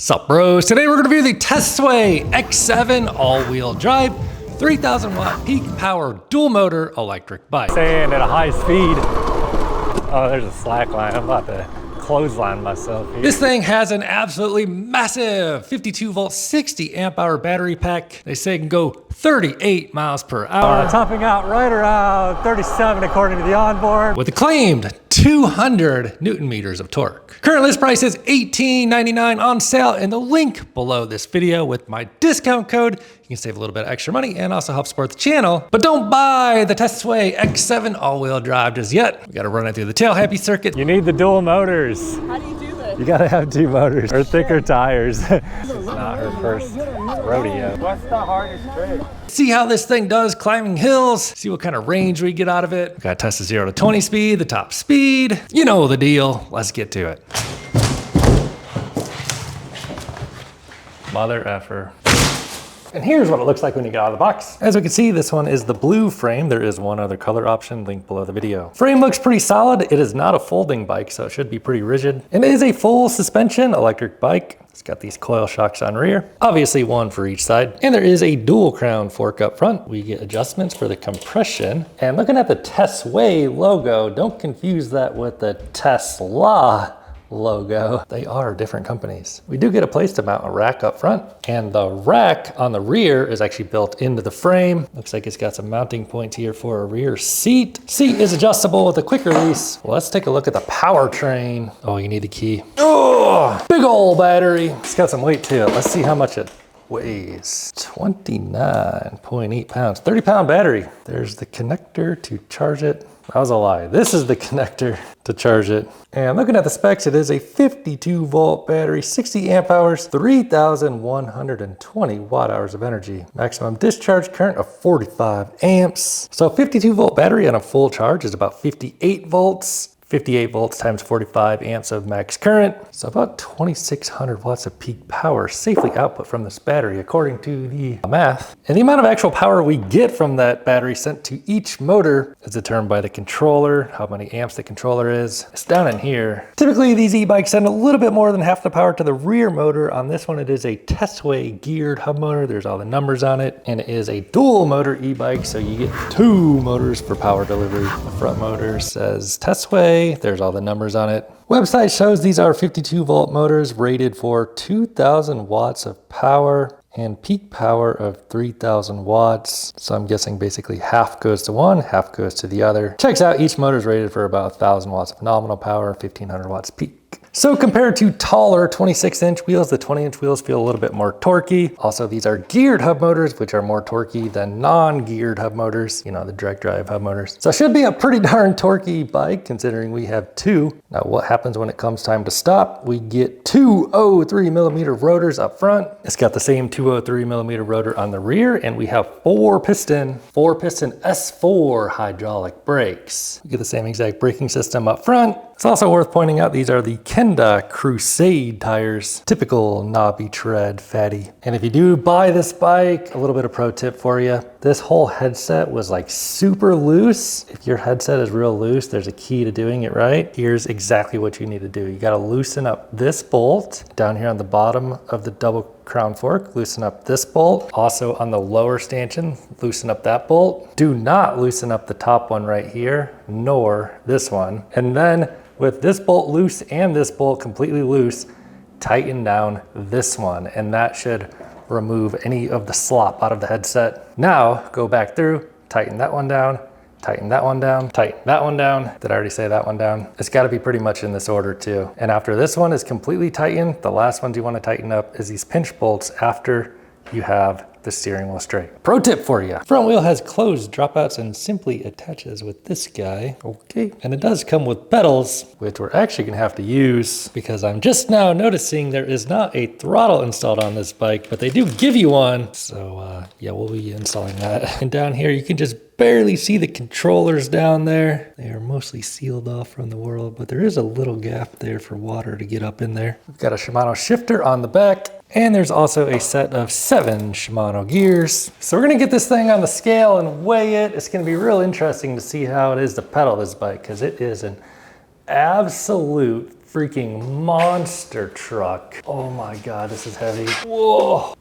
Sup bros, today we're gonna review the Tesway X7 all-wheel drive 3,000 watt peak power dual motor electric bike. Saying at a high speed. Oh, there's a slack line. I'm about to clothesline myself here. This thing has an absolutely massive 52 volt 60 amp hour battery pack. They say it can go 38 miles per hour. Topping out right around 37 according to the onboard. With a claimed 200 Newton meters of torque. Current list price is $18.99 on sale in the link below this video. With my discount code, you can save a little bit of extra money and also help support the channel. But don't buy the Tesway X7 all-wheel drive just yet. We gotta run it through the tail happy circuit. You need the dual motors. How do you do this? You gotta have two motors or thicker tires. This is not her first rodeo. What's the hardest trick? See how this thing does climbing hills. See what kind of range we get out of it. We gotta test the 0 to 20 speed, the top speed. You know the deal. Let's get to it. Mother effer. And here's what it looks like when you get out of the box. As we can see, this one is the blue frame. There is one other color option linked below the video. Frame looks pretty solid. It is not a folding bike, so it should be pretty rigid. And it is a full suspension electric bike. It's got these coil shocks on rear, obviously one for each side. And there is a dual crown fork up front. We get adjustments for the compression. And looking at the Tesway logo, don't confuse that with the Tesla logo. They are different companies. We do get a place to mount a rack up front, and the rack on the rear is actually built into the frame. Looks like it's got some mounting points here for a rear seat. Seat is adjustable with a quick release. Well, let's take a look at the powertrain. Oh, you need the key. Oh, big old battery. It's got some weight to it. Let's see how much it weighs. 29.8 pounds, 30-pound battery. There's the connector to charge it. That was a lie. This is the connector to charge it. And looking at the specs, it is a 52 volt battery, 60 amp hours, 3,120 watt hours of energy. Maximum discharge current of 45 amps. So 52 volt battery on a full charge is about 58 volts. 58 volts times 45 amps of max current. So about 2,600 watts of peak power safely output from this battery according to the math. And the amount of actual power we get from that battery sent to each motor is determined by the controller, how many amps the controller is. It's down in here. Typically these e-bikes send a little bit more than half the power to the rear motor. On this one, it is a Tesway geared hub motor. There's all the numbers on it. And it is a dual motor e-bike, so you get two motors for power delivery. The front motor says Tesway. There's all the numbers on it. Website shows these are 52 volt motors rated for 2,000 watts of power and peak power of 3,000 watts. So I'm guessing basically half goes to one, half goes to the other. Checks out, each motor is rated for about 1,000 watts of nominal power, 1,500 watts peak. So compared to taller 26-inch wheels, the 20-inch wheels feel a little bit more torquey. Also, these are geared hub motors, which are more torquey than non-geared hub motors, you know, the direct drive hub motors. So it should be a pretty darn torquey bike considering we have two. Now, what happens when it comes time to stop? We get 203 millimeter rotors up front. It's got the same 203 millimeter rotor on the rear, and we have four piston S4 hydraulic brakes. We get the same exact braking system up front. It's also worth pointing out these are the Kenda Crusade tires, typical knobby tread, fatty. And if you do buy this bike, a little bit of pro tip for you. This whole headset was like super loose. If your headset is real loose, there's a key to doing it right. Here's exactly what you need to do. You gotta loosen up this bolt down here on the bottom of the double crown fork, loosen up this bolt. Also on the lower stanchion, loosen up that bolt. Do not loosen up the top one right here, nor this one. And then with this bolt loose and this bolt completely loose, tighten down this one, and that should remove any of the slop out of the headset. Now go back through, tighten that one down, tighten that one down, tighten that one down. Did I already say that one down? It's gotta be pretty much in this order too. And after this one is completely tightened, the last ones you wanna tighten up is these pinch bolts after you have the steering wheel straight. Pro tip for you. Front wheel has closed dropouts and simply attaches with this guy. Okay. And it does come with pedals, which we're actually gonna have to use because I'm just now noticing there is not a throttle installed on this bike, but they do give you one. So yeah, we'll be installing that. And down here, you can just barely see the controllers down there. They are mostly sealed off from the world, but there is a little gap there for water to get up in there. We've got a Shimano shifter on the back. And there's also a set of 7 Shimano gears. So we're gonna get this thing on the scale and weigh it. It's gonna be real interesting to see how it is to pedal this bike because it is an absolute freaking monster truck. Oh my God, this is heavy. Whoa.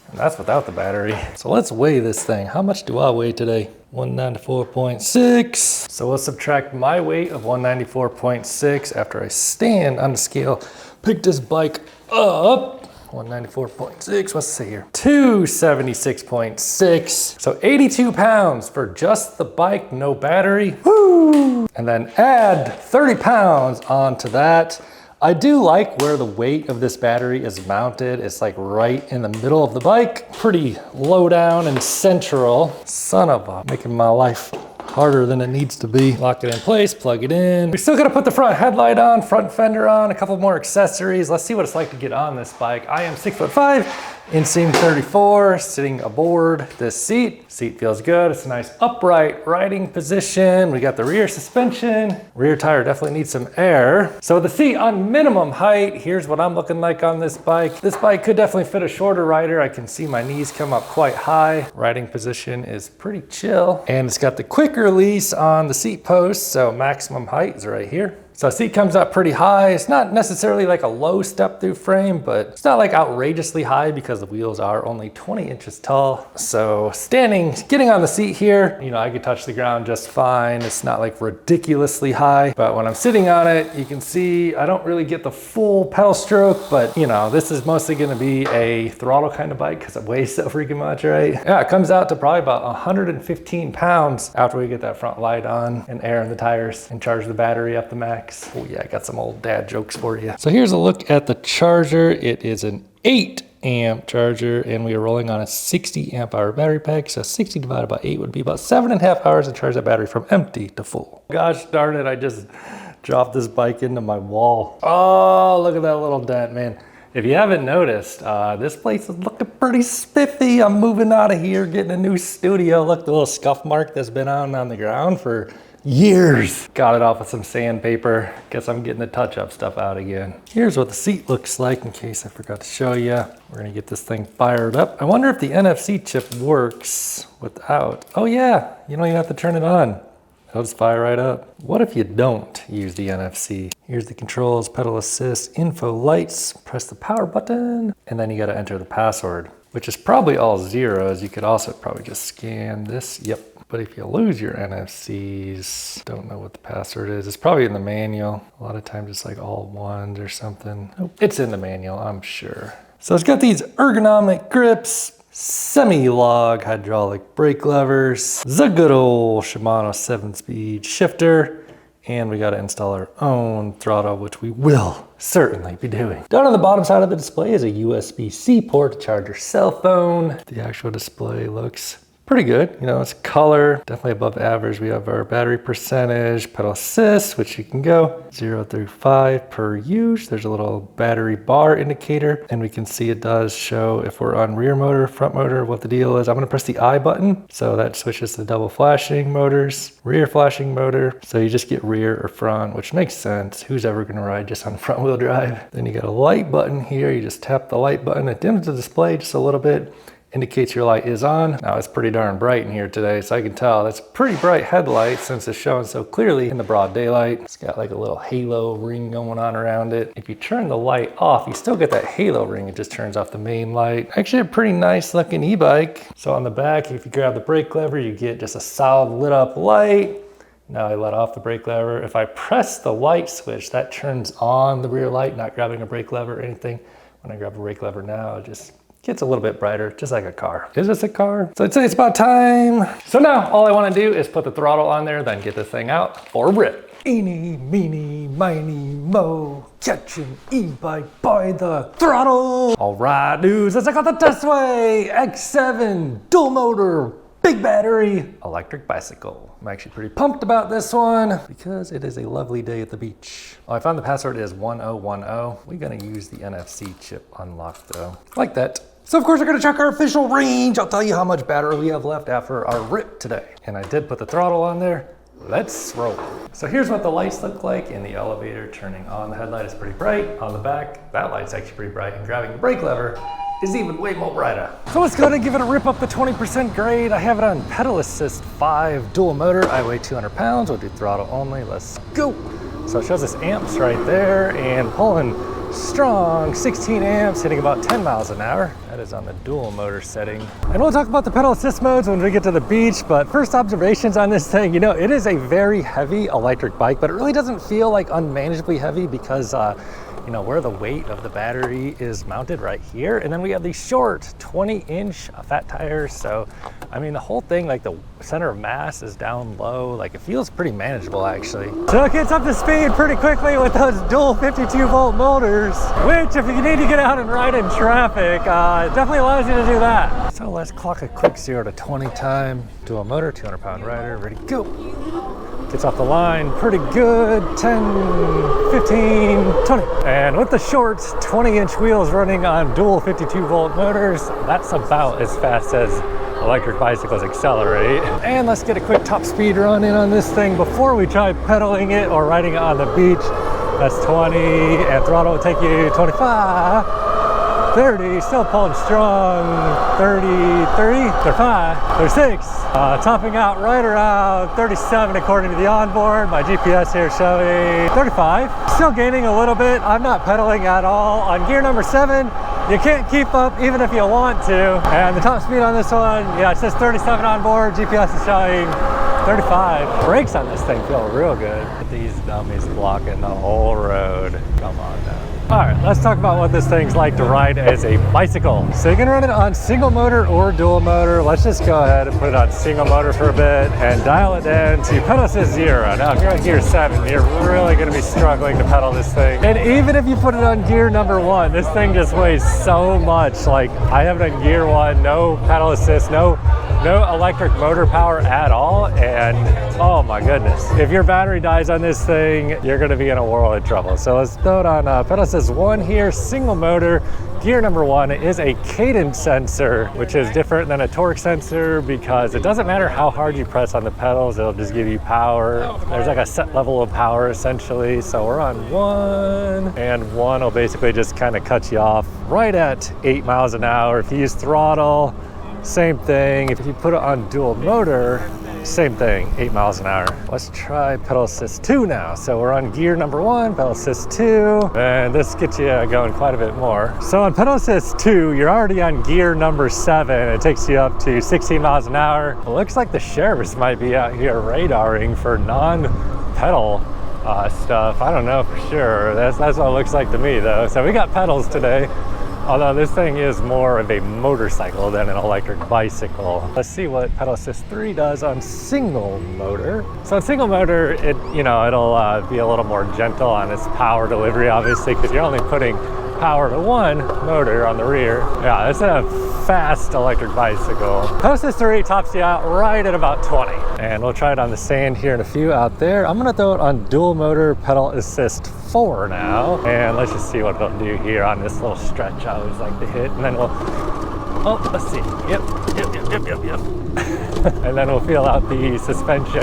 And that's without the battery. So let's weigh this thing. How much do I weigh today? 194.6. So we'll subtract my weight of 194.6 after I stand on the scale, pick this bike up. 194.6, what's it say here? 276.6. So 82 pounds for just the bike, no battery. Woo! And then add 30 pounds onto that. I do like where the weight of this battery is mounted. It's like right in the middle of the bike. Pretty low down and central. Son of a, making my life harder than it needs to be. Lock it in place, plug it in. We still gotta put the front headlight on, front fender on, a couple more accessories. Let's see what it's like to get on this bike. I am 6'5", inseam 34, sitting aboard this seat. Seat feels good. It's a nice upright riding position. We got the rear suspension. Rear tire definitely needs some air. So the seat on minimum height, here's what I'm looking like on this bike. This bike could definitely fit a shorter rider. I can see my knees come up quite high. Riding position is pretty chill. And it's got the quick release on the seat post, so maximum height is right here. So seat comes up pretty high. It's not necessarily like a low step through frame, but it's not like outrageously high because the wheels are only 20 inches tall. So getting on the seat here, you know, I could touch the ground just fine. It's not like ridiculously high, but when I'm sitting on it, you can see I don't really get the full pedal stroke, but you know, this is mostly gonna be a throttle kind of bike because it weighs so freaking much, right? Yeah, it comes out to probably about 115 pounds after we get that front light on and air in the tires and charge the battery up the max. Oh yeah, I got some old dad jokes for you. So here's a look at the charger. It is an 8 amp charger and we are rolling on a 60 amp hour battery pack. So 60 divided by 8 would be about 7.5 hours to charge that battery from empty to full. Gosh darn it, I just dropped this bike into my wall. Oh, look at that little dent, man. If you haven't noticed, this place is looking pretty spiffy. I'm moving out of here, getting a new studio. Look, the little scuff mark that's been on the ground for years. Got it off with some sandpaper. Guess I'm getting the touch-up stuff out again. Here's what the seat looks like in case I forgot to show you. We're gonna get this thing fired up. I wonder if the NFC chip works without. Oh yeah, you don't even have to turn it on. It'll just fire right up. What if you don't use the NFC? Here's the controls, pedal assist, info lights, press the power button, and then you gotta enter the password, which is probably all zeros. You could also probably just scan this. Yep. But if you lose your NFCs, don't know what the password is. It's probably in the manual. A lot of times it's like all ones or something. Nope, it's in the manual, I'm sure. So it's got these ergonomic grips, semi-log hydraulic brake levers, the good old Shimano 7-speed shifter, and we gotta install our own throttle, which we will certainly be doing. Down on the bottom side of the display is a USB-C port to charge your cell phone. The actual display looks pretty good. You know, it's color, definitely above average. We have our battery percentage, pedal assist, which you can go 0 through 5 per use. There's a little battery bar indicator, and we can see it does show if we're on rear motor, front motor, what the deal is. I'm gonna press the I button. So that switches to double flashing motors, rear flashing motor. So you just get rear or front, which makes sense. Who's ever gonna ride just on front wheel drive? Then you got a light button here. You just tap the light button. It dims the display just a little bit. Indicates your light is on. Now it's pretty darn bright in here today, so I can tell that's a pretty bright headlight since it's showing so clearly in the broad daylight. It's got like a little halo ring going on around it. If you turn the light off, you still get that halo ring. It just turns off the main light. Actually a pretty nice looking e-bike. So on the back, if you grab the brake lever, you get just a solid lit up light. Now I let off the brake lever. If I press the light switch, that turns on the rear light, not grabbing a brake lever or anything. When I grab a brake lever now, it just gets a little bit brighter, just like a car. Is this a car? So I'd say it's about time. So now all I wanna do is put the throttle on there, then get this thing out for a rip. Eeny, meeny, miny, mo, catch an e-bike by the throttle. All right, dudes, let's check out the Tesway X7 dual motor, big battery, electric bicycle. I'm actually pretty pumped about this one because it is a lovely day at the beach. Oh, I found the password is 1010. We're gonna use the NFC chip unlock though, like that. So of course we're gonna check our official range. I'll tell you how much battery we have left after our rip today. And I did put the throttle on there. Let's roll. So here's what the lights look like in the elevator. Turning on, the headlight is pretty bright. On the back, that light's actually pretty bright. And grabbing the brake lever is even way more brighter. So let's go ahead and give it a rip up the 20% grade. I have it on pedal assist 5 dual motor. I weigh 200 pounds. We'll do throttle only. Let's go. So it shows us amps right there and pulling strong 16 amps, hitting about 10 miles an hour. That is on the dual motor setting. And we'll talk about the pedal assist modes when we get to the beach, but first observations on this thing, you know, it is a very heavy electric bike, but it really doesn't feel like unmanageably heavy because you know, where the weight of the battery is mounted right here. And then we have these short 20-inch fat tires. So, I mean, the whole thing, like the center of mass is down low. Like it feels pretty manageable actually. So it gets up to speed pretty quickly with those dual 52-volt motors, which if you need to get out and ride in traffic, it definitely allows you to do that. So let's clock a quick 0 to 20 time. Dual motor, 200-pound rider, ready, go. Gets off the line pretty good, 10, 15, 20. And with the short 20-inch wheels running on dual 52-volt motors, that's about as fast as electric bicycles accelerate. And let's get a quick top speed run in on this thing before we try pedaling it or riding it on the beach. That's 20, and throttle will take you 25. 30, still pulling strong, 30, 35, 36. Topping out right around 37 according to the onboard. My GPS here showing 35. Still gaining a little bit. I'm not pedaling at all. On gear number 7, you can't keep up even if you want to. And the top speed on this one, yeah, it says 37 on board. GPS is showing 35. Brakes on this thing feel real good. These dummies blocking the whole road. Come on now. All right, let's talk about what this thing's like to ride as a bicycle. So you can run it on single motor or dual motor. Let's just go ahead and put it on single motor for a bit and dial it down to pedal assist 0. Now, if you're on gear 7, you're really gonna be struggling to pedal this thing. And even if you put it on gear number 1, this thing just weighs so much. Like, I have it on gear 1, no pedal assist, no electric motor power at all, and oh my goodness. If your battery dies on this thing, you're gonna be in a world of trouble. So let's throw it on pedal assist 1 here, single motor. Gear number 1 is a cadence sensor, which is different than a torque sensor because it doesn't matter how hard you press on the pedals, it'll just give you power. There's like a set level of power essentially. So we're on 1, and 1 will basically just kind of cut you off right at 8 miles an hour. If you use throttle, same thing. If you put it on dual motor, same thing, 8 miles an hour. Let's try pedal assist 2 now. So we're on gear number 1, pedal assist 2, and this gets you going quite a bit more. So on pedal assist 2, you're already on gear number 7. It takes you up to 16 miles an hour. It looks like the sheriffs might be out here radaring for non-pedal stuff. I don't know for sure. That's what it looks like to me though. So we got pedals today. Although this thing is more of a motorcycle than an electric bicycle. Let's see what pedal assist 3 does on single motor. So on single motor, it'll be a little more gentle on its power delivery, obviously, because you're only putting power to 1 motor on the rear. Yeah, it's a fast electric bicycle. Pedal assist 3 tops you out right at about 20. And we'll try it on the sand here in a few out there. I'm gonna throw it on dual motor pedal assist 4 now. And let's just see what it'll do here on this little stretch I always like to hit. And then let's see. Yep. And then we'll feel out the suspension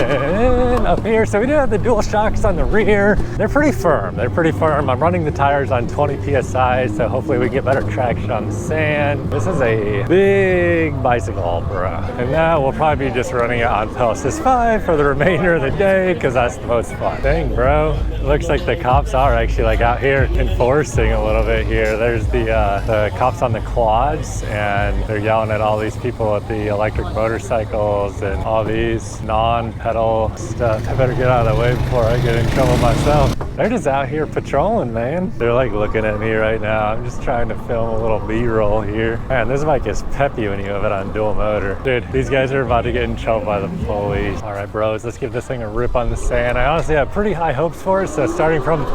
up here. So we do have the dual shocks on the rear. They're pretty firm. I'm running the tires on 20 PSI, so hopefully we get better traction on the sand. This is a big bicycle, bro. And now we'll probably be just running it on pedal assist 5 for the remainder of the day, because that's the most fun. Dang, bro. It looks like the cops are actually like out here enforcing a little bit here. There's the cops on the quads, and they're yelling at all these people at the electric motorcycles and all these non-pedal stuff. I better get out of the way before I get in trouble myself. They're just out here patrolling, man. They're like looking at me right now. I'm just trying to film a little B-roll here. Man, this bike is peppy when you have it on dual motor. Dude, these guys are about to get in trouble by the police. All right, bros, let's give this thing a rip on the sand. I honestly have pretty high hopes for it, so starting from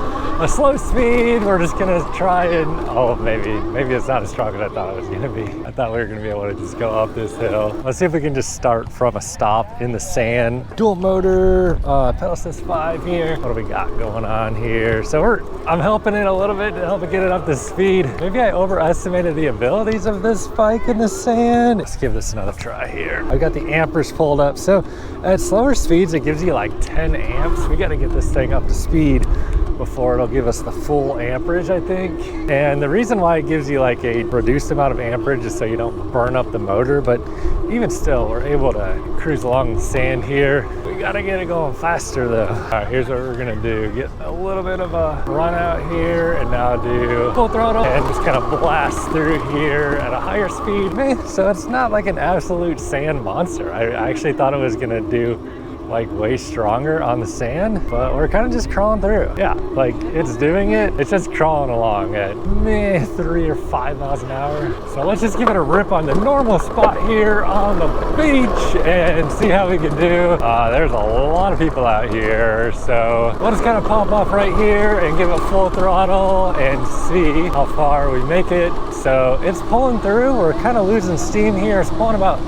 a slow speed, we're just gonna try and, maybe it's not as strong as I thought it was gonna be. I thought we were gonna be able to just go up this hill. Let's see if we can just start from a stop in the sand. Dual motor, pedal assist 5 here. What do we got going on here? So I'm helping it a little bit to help it get it up to speed. Maybe I overestimated the abilities of this bike in the sand. Let's give this another try here. I've got the amperes pulled up. So at slower speeds, it gives you like 10 amps. We gotta get this thing up to speed before it'll give us the full amperage, I think. And the reason why it gives you like a reduced amount of amperage is so you don't burn up the motor, but even still, we're able to cruise along the sand here. We gotta get it going faster though. All right, here's what we're gonna do. Get a little bit of a run out here and now do full throttle and just kind of blast through here at a higher speed. So it's not like an absolute sand monster. I actually thought it was gonna do like way stronger on the sand, but we're kind of just crawling through. Yeah, like it's doing it. It's just crawling along at 3 or 5 miles an hour. So let's just give it a rip on the normal spot here on the beach and see how we can do. There's a lot of people out here, so we'll just kind of pop off right here and give it full throttle and see how far we make it. So it's pulling through. We're kind of losing steam here. It's pulling about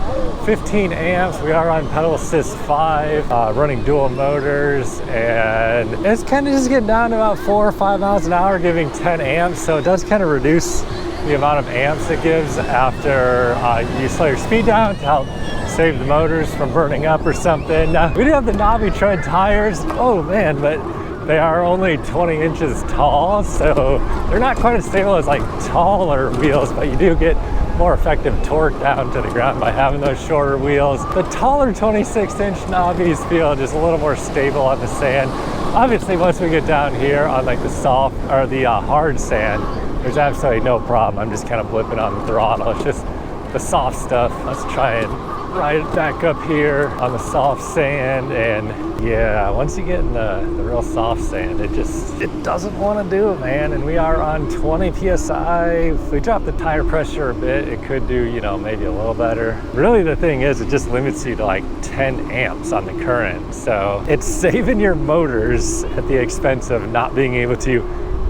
15 amps. We are on pedal assist 5, running dual motors, and it's kind of just getting down to about 4 or 5 miles an hour, giving 10 amps. So it does kind of reduce the amount of amps it gives after you slow your speed down to help save the motors from burning up or something. We do have the knobby tread tires. Oh man, but they are only 20 inches tall, so they're not quite as stable as like taller wheels, but you do get more effective torque down to the ground by having those shorter wheels. The taller 26-inch knobbies feel just a little more stable on the sand. Obviously, once we get down here on like the soft or the hard sand, there's absolutely no problem. I'm just kind of blipping on the throttle. It's just the soft stuff. Let's try and ride it back up here on the soft sand, and yeah, once you get in the real soft sand, it doesn't want to do it, man. And we are on 20 psi. If we drop the tire pressure a bit, it could do, you know, maybe a little better. Really, the thing is, it just limits you to like 10 amps on the current, so it's saving your motors at the expense of not being able to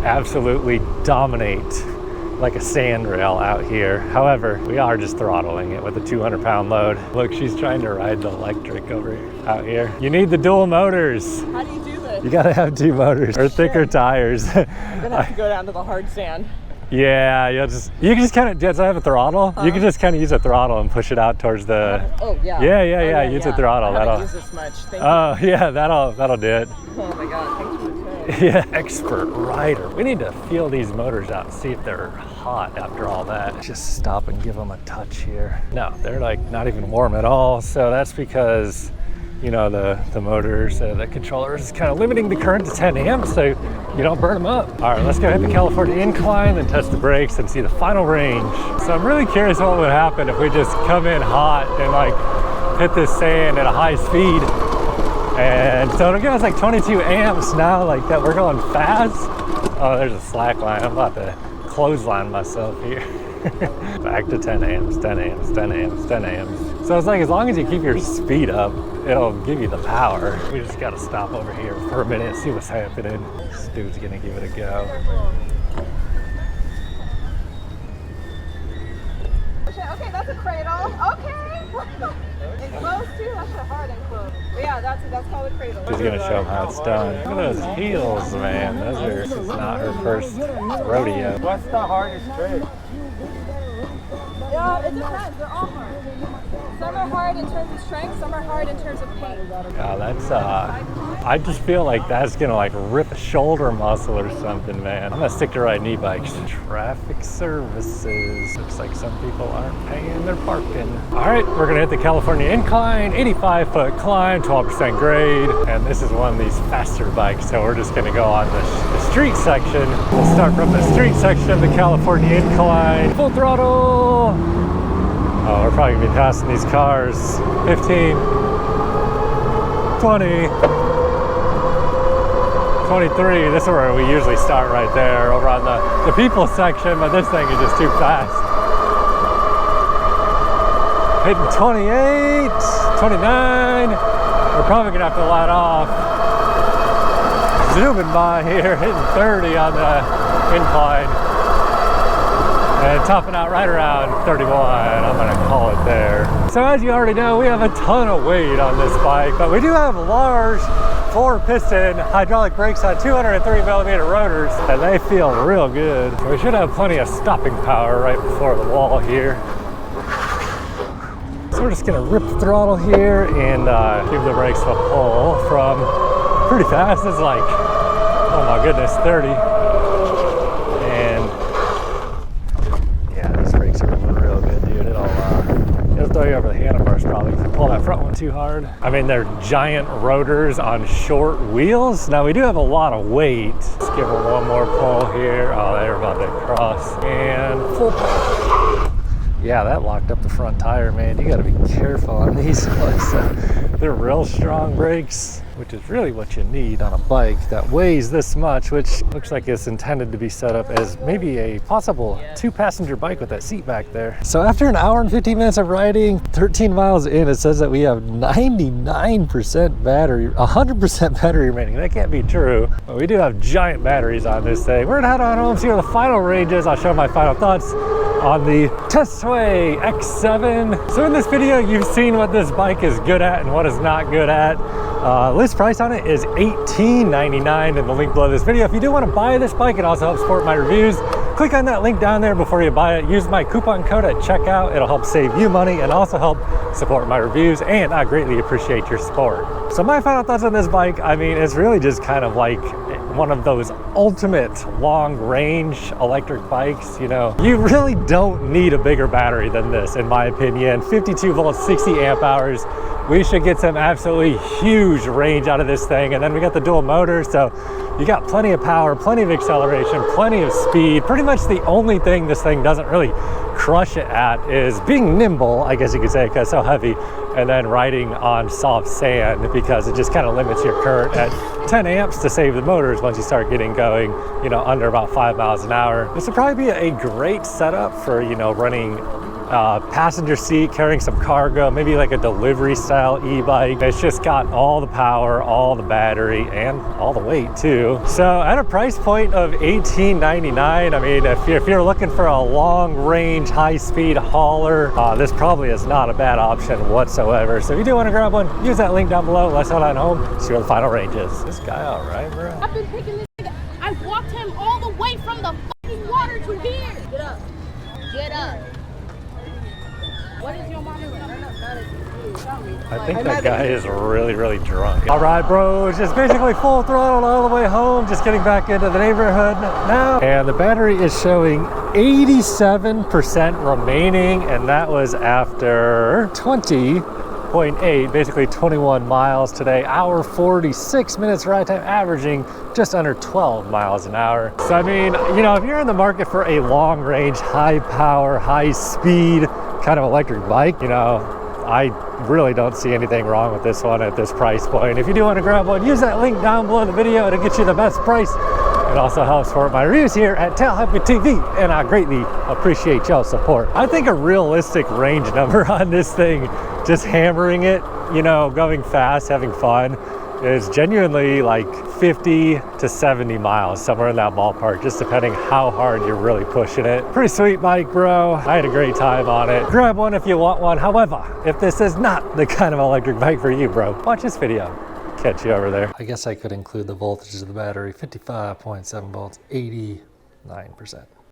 absolutely dominate like a sand rail out here. However, we are just throttling it with a 200-pound load. Look, she's trying to ride the electric out here. You need the dual motors. How do you do this? You gotta have 2 motors or thicker tires. I'm gonna have to go down to the hard sand. Yeah, you can just kind of, does it have a throttle? You can just kind of use a throttle and push it out towards the... Oh, yeah. Yeah, use a throttle. I haven't used this much. Thank you. Oh, yeah, that'll do it. Oh my God, thanks for the tip. Yeah, expert rider. We need to feel these motors out and see if they're hot after all that. Just stop and give them a touch here. No, they're like not even warm at all. So that's because, you know, the motors, the controller is kind of limiting the current to 10 amps, so you don't burn them up. All right, let's go hit the California incline and test the brakes and see the final range. So I'm really curious what would happen if we just come in hot and like hit this sand at a high speed. And so it'll give us like 22 amps now, like that we're going fast. Oh, there's a slack line. I'm about to clothesline myself here. Back to 10 amps, 10 amps, 10 amps, 10 amps. So it's like, as long as you keep your speed up, it'll give you the power. We just gotta stop over here for a minute and see what's happening. This dude's gonna give it a go. Okay, that's a cradle. Okay. Enclosed too? That's a hard enclosed. But yeah, that's called a cradle. She's gonna show them how it's done. Look at those heels, man. This is not her first rodeo. What's the hardest trick? Yeah, it depends. They're all hard. Some are hard in terms of strength, some are hard in terms of pain. Yeah, that's I just feel like that's gonna like rip a shoulder muscle or something, man. I'm gonna stick to riding e-bikes. Traffic services. Looks like some people aren't paying their parking. All right, we're gonna hit the California incline, 85-foot climb, 12% grade. And this is one of these faster bikes, so we're just gonna go on the street section. We'll start from the street section of the California incline. Full throttle. Oh, we're probably gonna be passing these cars. 15, 20, 23. This is where we usually start right there, over on the people section, but this thing is just too fast. Hitting 28, 29. We're probably gonna have to let off. Zooming by here, hitting 30 on the incline. And topping out right around 31, I'm gonna call it there. So as you already know, we have a ton of weight on this bike, but we do have large 4-piston hydraulic brakes on 203mm rotors, and they feel real good. So we should have plenty of stopping power right before the wall here. So we're just gonna rip the throttle here and give the brakes a pull from pretty fast. It's like Oh my goodness, 30. And yeah, these brakes are real good, dude. It'll throw you over the handlebars probably if you pull that front one too hard. I mean, they're giant rotors on short wheels. Now we do have a lot of weight. Let's give it one more pull here. Oh, they're about to cross. And full pull. Yeah, that locked up the front tire, man. You gotta be careful on these ones. They're real strong brakes, which is really what you need on a bike that weighs this much, which looks like it's intended to be set up as maybe a possible 2-passenger bike with that seat back there. So after an hour and 15 minutes of riding, 13 miles in, it says that we have 99% battery, 100% battery remaining. That can't be true, but we do have giant batteries on this thing. We're gonna head on home, see where the final range is. I'll show my final thoughts on the Tesway X7. So in this video, you've seen what this bike is good at and what it's not good at. List price on it is $18.99 in the link below this video. If you do want to buy this bike and also help support my reviews, click on that link down there before you buy it. Use my coupon code at checkout. It'll help save you money and also help support my reviews, and I greatly appreciate your support. So my final thoughts on this bike, I mean, it's really just kind of like one of those ultimate long range electric bikes. You know, you really don't need a bigger battery than this, in my opinion. 52 volts, 60 amp hours. We should get some absolutely huge range out of this thing. And then we got the dual motor, so you got plenty of power, plenty of acceleration, plenty of speed. Pretty much the only thing this thing doesn't really crush it at is being nimble, I guess you could say, because it's so heavy, and then riding on soft sand, because it just kind of limits your current at 10 amps to save the motors once you start getting going, you know, under about 5 miles an hour. This would probably be a great setup for, you know, running passenger seat, carrying some cargo, maybe like a delivery style e-bike. It's just got all the power, all the battery, and all the weight too. So at a price point of $18.99, I mean, if you're looking for a long range, high speed hauler, this probably is not a bad option whatsoever. So if you do want to grab one, use that link down below. Let's head on home, see where the final range is. This guy all right, bro? I've been picking this nigga. I walked him all the way from the fucking water to here. Get up. Get up. What is your mama's number? I think that guy is really, really drunk. All right, bros, just basically full throttle all the way home, just getting back into the neighborhood now. And the battery is showing 87% remaining, and that was after 20.8, basically 21 miles today. Hour 46 minutes ride time, averaging just under 12 miles an hour. So I mean, you know, if you're in the market for a long range, high power, high speed kind of electric bike, you know, I really don't see anything wrong with this one at this price point. If you do want to grab one, use that link down below the video to get you the best price. It also helps support my reviews here at Ebike TV, and I greatly appreciate y'all's support. I think a realistic range number on this thing, just hammering it, you know, going fast, having fun, is genuinely like 50 to 70 miles, somewhere in that ballpark, just depending how hard you're really pushing it. Pretty sweet bike, bro. I had a great time on it. Grab one if you want one. However, if this is not the kind of electric bike for you, bro, watch this video. Catch you over there. I guess I could include the voltage of the battery, 55.7 volts, 89%.